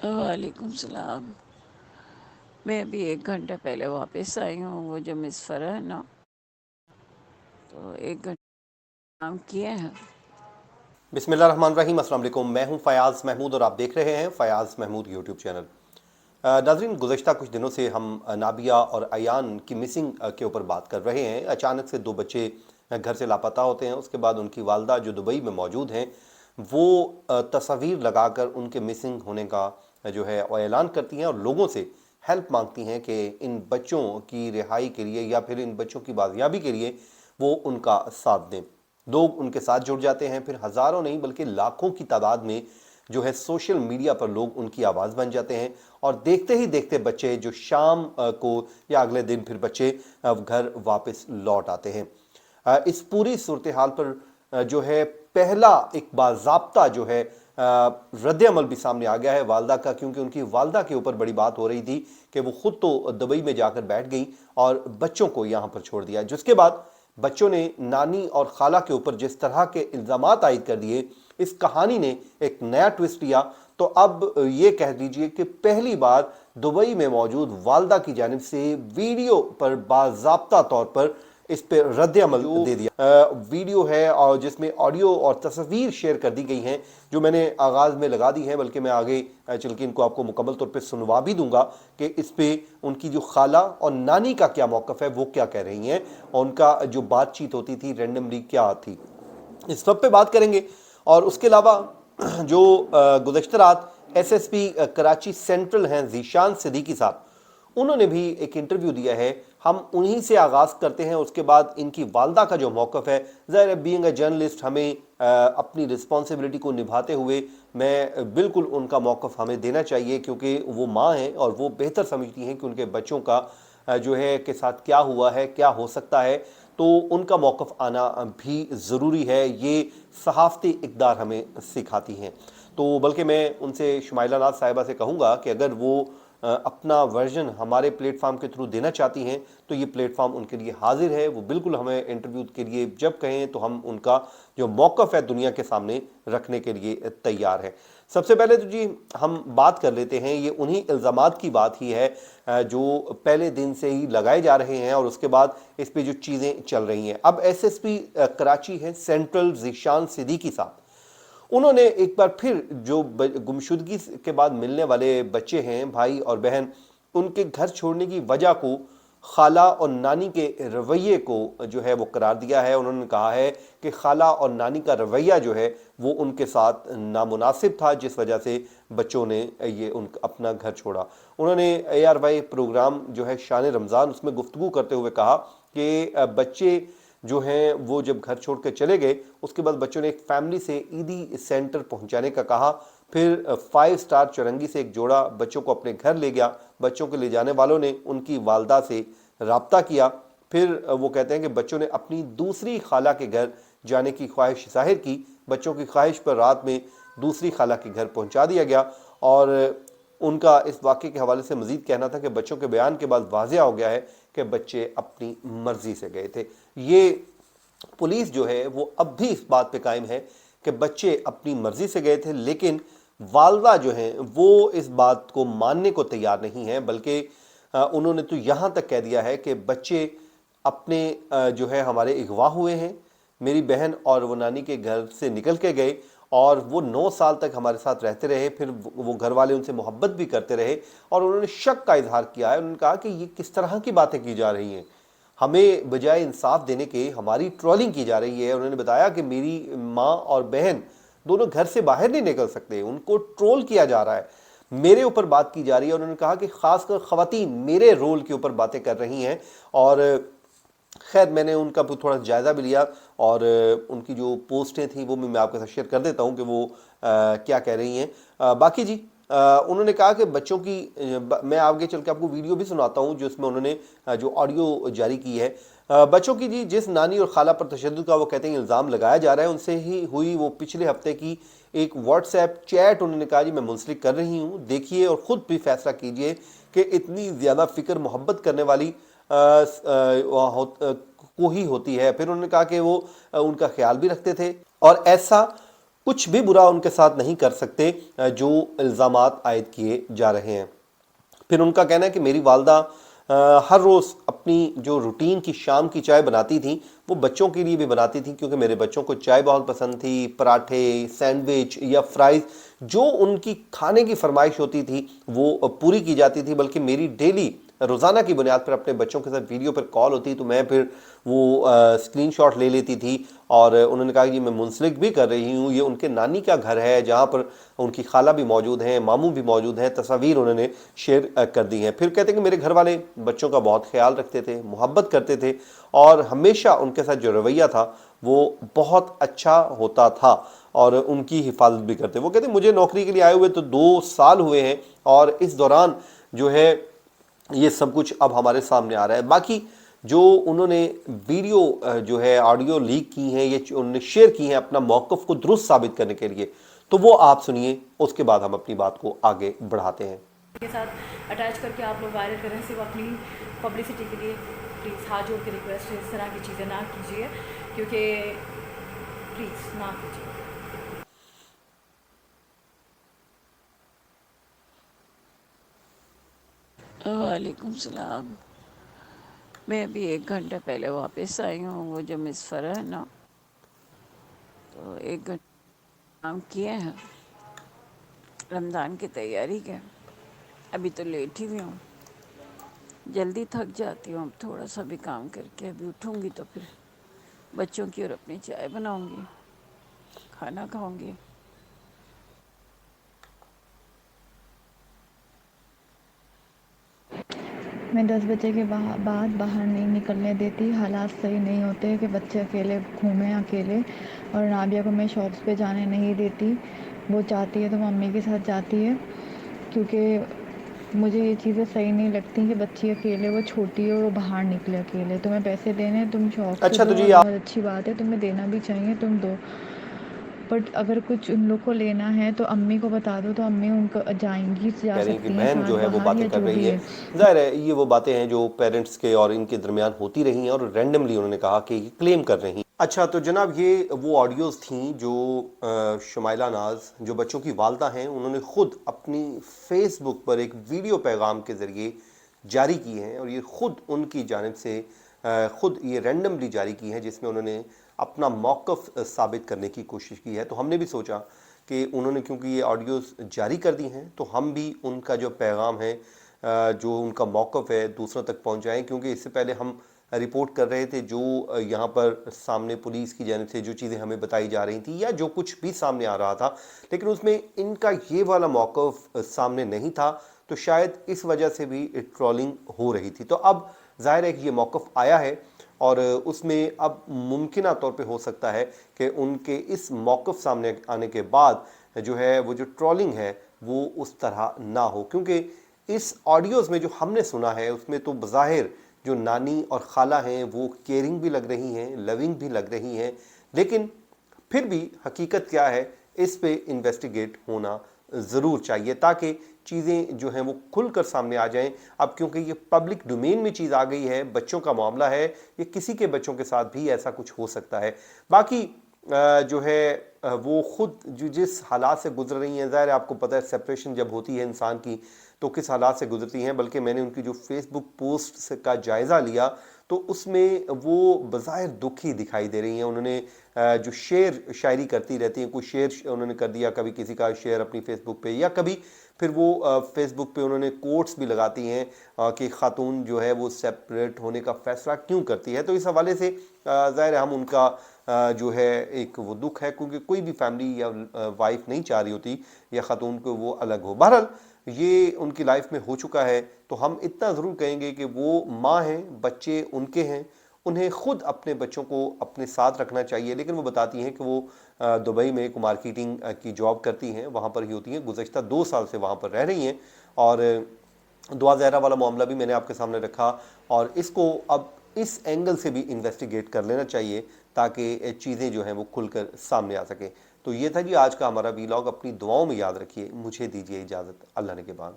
وعلیکم السلام۔ میں ابھی 1 گھنٹہ پہلے واپس آئی ہوں۔ وہ جو مس فرح ہے نا، تو 1 گھنٹہ کام کیے ہیں۔ بسم اللہ الرحمن الرحیم۔ السلام علیکم، میں ہوں فیاض محمود اور آپ دیکھ رہے ہیں فیاض محمود یوٹیوب چینل۔ ناظرین، گزشتہ کچھ دنوں سے ہم نابیہ اور ایان کی مسنگ کے اوپر بات کر رہے ہیں۔ اچانک سے 2 بچے گھر سے لاپتہ ہوتے ہیں۔ اس کے بعد ان کی والدہ جو دبئی میں موجود ہیں وہ تصاویر لگا کر ان کے مسنگ ہونے کا جو ہے اعلان کرتی ہیں اور لوگوں سے ہیلپ مانگتی ہیں کہ ان بچوں کی رہائی کے لیے یا پھر ان بچوں کی بازیابی کے لیے وہ ان کا ساتھ دیں۔ لوگ ان کے ساتھ جڑ جاتے ہیں، پھر ہزاروں نہیں بلکہ لاکھوں کی تعداد میں جو ہے سوشل میڈیا پر لوگ ان کی آواز بن جاتے ہیں، اور دیکھتے ہی دیکھتے بچے جو شام کو یا اگلے دن پھر بچے گھر واپس لوٹ آتے ہیں۔ اس پوری صورتحال پر جو ہے پہلا ایک باضابطہ جو ہے رد عمل بھی سامنے آ گیا ہے والدہ کا، کیونکہ ان کی والدہ کے اوپر بڑی بات ہو رہی تھی کہ وہ خود تو دبئی میں جا کر بیٹھ گئی اور بچوں کو یہاں پر چھوڑ دیا، جس کے بعد بچوں نے نانی اور خالہ کے اوپر جس طرح کے الزامات عائد کر دیے، اس کہانی نے ایک نیا ٹوسٹ لیا۔ تو اب یہ کہہ دیجئے کہ پہلی بار دبئی میں موجود والدہ کی جانب سے ویڈیو پر باضابطہ طور پر اس پہ رد عمل دے دیا۔ ویڈیو ہے اور جس میں آڈیو اور تصویر شیئر کر دی گئی ہیں، جو میں نے آغاز میں لگا دی ہیں، بلکہ میں آگے چل کے ان کو آپ کو مکمل طور پہ سنوا بھی دوں گا کہ اس پہ ان کی جو خالہ اور نانی کا کیا موقف ہے، وہ کیا کہہ رہی ہیں، اور ان کا جو بات چیت ہوتی تھی رینڈملی کیا تھی، اس سب پہ بات کریں گے۔ اور اس کے علاوہ جو گزشتہ رات S S P Karachi central ہیں ذیشان صدیقی صاحب، انہوں نے بھی ایک انٹرویو دیا ہے۔ ہم انہی سے آغاز کرتے ہیں، اس کے بعد ان کی والدہ کا جو موقف ہے۔ ظاہر ہے بینگ اے جرنلسٹ ہمیں اپنی رسپانسبلٹی کو نبھاتے ہوئے میں بالکل ان کا موقف ہمیں دینا چاہیے، کیونکہ وہ ماں ہیں اور وہ بہتر سمجھتی ہیں کہ ان کے بچوں کا جو ہے کے ساتھ کیا ہوا ہے، کیا ہو سکتا ہے، تو ان کا موقف آنا بھی ضروری ہے۔ یہ صحافتی اقدار ہمیں سکھاتی ہیں۔ تو بلکہ میں ان سے شمائلہ ناز صاحبہ سے کہوں گا کہ اگر وہ اپنا ورژن ہمارے پلیٹ فارم کے تھرو دینا چاہتی ہیں تو یہ پلیٹ فارم ان کے لیے حاضر ہے۔ وہ بالکل ہمیں انٹرویو کے لیے جب کہیں تو ہم ان کا جو موقف ہے دنیا کے سامنے رکھنے کے لیے تیار ہیں۔ سب سے پہلے تو جی ہم بات کر لیتے ہیں، یہ انہی الزامات کی بات ہی ہے جو پہلے دن سے ہی لگائے جا رہے ہیں اور اس کے بعد اس پہ جو چیزیں چل رہی ہیں۔ اب ایس ایس پی کراچی ہیں سینٹرل ذیشان صدیقی صاحب، انہوں نے ایک بار پھر جو گمشدگی کے بعد ملنے والے بچے ہیں، بھائی اور بہن، ان کے گھر چھوڑنے کی وجہ کو خالہ اور نانی کے رویے کو جو ہے وہ قرار دیا ہے۔ انہوں نے کہا ہے کہ خالہ اور نانی کا رویہ جو ہے وہ ان کے ساتھ نامناسب تھا، جس وجہ سے بچوں نے یہ اپنا گھر چھوڑا۔ انہوں نے اے آر وائی پروگرام جو ہے شان رمضان، اس میں گفتگو کرتے ہوئے کہا کہ بچے جو ہیں وہ جب گھر چھوڑ کے چلے گئے، اس کے بعد بچوں نے ایک فیملی سے عیدی سینٹر پہنچانے کا کہا۔ پھر 5 سٹار چرنگی سے ایک جوڑا بچوں کو اپنے گھر لے گیا۔ بچوں کو لے جانے والوں نے ان کی والدہ سے رابطہ کیا۔ پھر وہ کہتے ہیں کہ بچوں نے اپنی دوسری خالہ کے گھر جانے کی خواہش ظاہر کی۔ بچوں کی خواہش پر رات میں دوسری خالہ کے گھر پہنچا دیا گیا، اور ان کا اس واقعے کے حوالے سے مزید کہنا تھا کہ بچوں کے بیان کے بعد واضح ہو گیا ہے کہ بچے اپنی مرضی سے گئے تھے۔ یہ پولیس جو ہے وہ اب بھی اس بات پہ قائم ہے کہ بچے اپنی مرضی سے گئے تھے، لیکن والدہ جو ہیں وہ اس بات کو ماننے کو تیار نہیں ہیں، بلکہ انہوں نے تو یہاں تک کہہ دیا ہے کہ بچے اپنے جو ہے ہمارے اغوا ہوئے ہیں، میری بہن اور وہ نانی کے گھر سے نکل کے گئے، اور وہ 9 سال تک ہمارے ساتھ رہتے رہے، پھر وہ گھر والے ان سے محبت بھی کرتے رہے، اور انہوں نے شک کا اظہار کیا ہے۔ انہوں نے کہا کہ یہ کس طرح کی باتیں کی جا رہی ہیں، ہمیں بجائے انصاف دینے کے ہماری ٹرولنگ کی جا رہی ہے۔ انہوں نے بتایا کہ میری ماں اور بہن دونوں گھر سے باہر نہیں نکل سکتے، ان کو ٹرول کیا جا رہا ہے، میرے اوپر بات کی جا رہی ہے۔ انہوں نے کہا کہ خاص کر خواتین میرے رول کے اوپر باتیں کر رہی ہیں، اور خیر میں نے ان کا تھوڑا جائزہ بھی لیا، اور ان کی جو پوسٹیں تھیں وہ میں آپ کے ساتھ شیئر کر دیتا ہوں کہ وہ کیا کہہ رہی ہیں۔ باقی جی انہوں نے کہا کہ بچوں کی، میں آگے چل کے آپ کو ویڈیو بھی سناتا ہوں جو اس میں انہوں نے جو آڈیو جاری کی ہے۔ بچوں کی جی جس نانی اور خالہ پر تشدد کا وہ کہتے ہیں الزام لگایا جا رہا ہے، ان سے ہی ہوئی وہ پچھلے ہفتے کی ایک واٹس ایپ چیٹ انہوں نے کہا جی میں منسلک کر رہی ہوں، دیکھیے اور خود بھی فیصلہ کیجئے کہ اتنی زیادہ فکر محبت کرنے والی کو ہی ہوتی ہے۔ پھر انہوں نے کہا کہ وہ ان کا خیال بھی رکھتے تھے، اور ایسا कुछ भी बुरा उनके साथ नहीं कर सकते जो इल्ज़ामात आयद किए जा रहे हैं। फिर उनका कहना है कि मेरी वालदा हर रोज़ अपनी जो रूटीन की शाम की चाय बनाती थी वो बच्चों के लिए भी बनाती थी, क्योंकि मेरे बच्चों को चाय बहुत पसंद थी। पराठे, सैंडविच या फ्राइज़ जो उनकी खाने की फरमाइश होती थी वो पूरी की जाती थी। बल्कि मेरी डेली रोज़ाना की बुनियाद पर अपने बच्चों के साथ वीडियो पर कॉल होती तो मैं फिर वो स्क्रीनशॉट ले लेती थी। और उन्होंने कहा कि मैं मुंसलिक भी कर रही हूँ, ये उनके नानी का घर है जहाँ पर उनकी खाला भी मौजूद हैं, मामू भी मौजूद हैं। तस्वीर उन्होंने शेयर कर दी हैं। फिर कहते हैं कि मेरे घर वाले बच्चों का बहुत ख्याल रखते थे, मोहब्बत करते थे और हमेशा उनके साथ जो रवैया था वो बहुत अच्छा होता था और उनकी हिफाजत भी करते। वो कहते मुझे नौकरी के लिए आए हुए तो 2 साल हुए हैं और इस दौरान जो है ये सब कुछ अब हमारे सामने आ रहा है। बाकी जो उन्होंने वीडियो जो है ऑडियो लीक की हैं, ये उन्होंने शेयर की हैं अपना मौक़िफ़ को दुरुस्त साबित करने के लिए, तो वो आप सुनिए, उसके बाद हम अपनी बात को आगे बढ़ाते हैं। के साथ अटैच करके आप लोग वायरल कर रहे हैं सिर्फ अपनी पब्लिसिटी के लिए। प्लीज़ हाथ जोड़ के रिक्वेस्ट है, इस तरह की चीज़ें ना कीजिए, क्योंकि प्लीज़ ना कीजिए। वालेकुम सलाम। मैं अभी 1 घंटा पहले वापस आई हूँ। वो जो मिस फरा है ना, तो 1 घंटा काम किए हैं रमज़ान की तैयारी के। अभी तो लेट ही हुई हूँ, जल्दी थक जाती हूँ। अब थोड़ा सा भी काम करके अभी उठूँगी तो फिर बच्चों की और अपनी चाय बनाऊँगी, खाना खाऊँगी। मैं 10 बजे के बाद बाहर नहीं निकलने देती। हालात सही नहीं होते कि बच्चे अकेले घूमें अकेले, और नाबिया को मैं शॉप्स पे जाने नहीं देती। वो चाहती है तो मम्मी के साथ जाती है, क्योंकि मुझे ये चीज़ें सही नहीं लगती कि बच्ची अकेले, वो छोटी है और वो बाहर निकले अकेले। तुम्हें पैसे देने, तुम शौक से अच्छा तो दो जी और आप बहुत अच्छी बात है, तुम्हें देना भी चाहिए, तुम दो। बट अगर कुछ उन लोग को लेना है तो अम्मी को बता दो, तो अम्मी उनको जाएंगी, जा कह रही हैं कि सकती हैं बहन जो साथ है वो बाहर बातें या कर जो रही भी है। है। ज़ाहिर है ये वो बातें हैं जो पेरेंट्स के और इनके दरमियान होती रही हैं और रैंडमली उन्होंने कहा कि क्लेम कर रही हैं। अच्छा तो जनाब ये वो ऑडियोज़ थी जो शुमाइला नाज जो बच्चों की वालदा हैं उन्होंने ख़ुद अपनी फेसबुक पर एक वीडियो पैगाम के ज़रिए जारी की हैं और ये ख़ुद उनकी जानिब से ख़ुद ये रैंडमली जारी की हैं, जिसमें उन्होंने अपना मौक़िफ़ साबित करने की कोशिश की है। तो हमने भी सोचा कि उन्होंने क्योंकि ये ऑडियोज़ जारी कर दी हैं तो हम भी उनका जो पैगाम है जो उनका मौक़िफ़ है दूसरों तक पहुंचाएं, क्योंकि इससे पहले हम रिपोर्ट कर रहे थे जो यहाँ पर सामने पुलिस की जानिब से जो चीज़ें हमें बताई जा रही थी या जो कुछ भी सामने आ रहा था, लेकिन उसमें इनका ये वाला मौक़िफ़ सामने नहीं था। तो शायद इस वजह से भी ट्रोलिंग हो रही थी। तो अब ज़ाहिर है कि ये मौक़िफ़ आया है और उसमें अब मुमकिना तौर पे हो सकता है कि उनके इस मौक़िफ़ सामने आने के बाद जो है वो जो ट्रोलिंग है वो उस तरह ना हो, क्योंकि इस ऑडियोज़ में जो हमने सुना है उसमें तो बज़ाहिर जो नानी और खाला हैं वो केयरिंग भी लग रही हैं, लविंग भी लग रही हैं, लेकिन फिर भी हकीकत क्या है इस पे इन्वेस्टिगेट होना ज़रूर चाहिए ताकि चीज़ें जो हैं वो खुलकर सामने आ जाएं। अब क्योंकि ये पब्लिक डोमेन में चीज़ आ गई है, बच्चों का मामला है, ये किसी के बच्चों के साथ भी ऐसा कुछ हो सकता है। बाकी जो है वो ख़ुद जो जिस हालात से गुजर रही हैं, ज़ाहिर है आपको पता है सेपरेशन जब होती है इंसान की तो किस हालात से गुजरती हैं। बल्कि मैंने उनकी जो फेसबुक पोस्ट का जायज़ा लिया तो उसमें वो बज़ाहिर दुखी दिखाई दे रही हैं। उन्होंने जो शेर शायरी करती रहती हैं, कोई शेर उन्होंने कर दिया, कभी किसी का शेयर अपनी फेसबुक पे, या कभी फिर वो फेसबुक पे उन्होंने कोट्स भी लगाती हैं कि खातून जो है वो सेपरेट होने का फ़ैसला क्यों करती है। तो इस हवाले से ज़ाहिर है हम उनका जो है एक वो दुख है, क्योंकि कोई भी फैमिली या वाइफ नहीं चाह रही होती या ख़ातून को वो अलग हो। बहरहाल ये उनकी लाइफ में हो चुका है तो हम इतना ज़रूर कहेंगे कि वो माँ हैं, बच्चे उनके हैं, उन्हें ख़ुद अपने बच्चों को अपने साथ रखना चाहिए। लेकिन वो बताती हैं कि वो दुबई में एक मार्केटिंग की जॉब करती हैं, वहाँ पर ही होती हैं, गुज़श्ता 2 साल से वहाँ पर रह रही हैं। और दुआ ज़हरा वाला मामला भी मैंने आपके सामने रखा और इसको अब इस एंगल से भी इन्वेस्टिगेट कर लेना चाहिए ताकि चीज़ें जो हैं वो खुलकर सामने आ सकें। तो ये था जी आज का हमारा वीलॉग। अपनी दुआओं में याद रखिए। मुझे दीजिए इजाज़त। अल्लाह ने के बाद।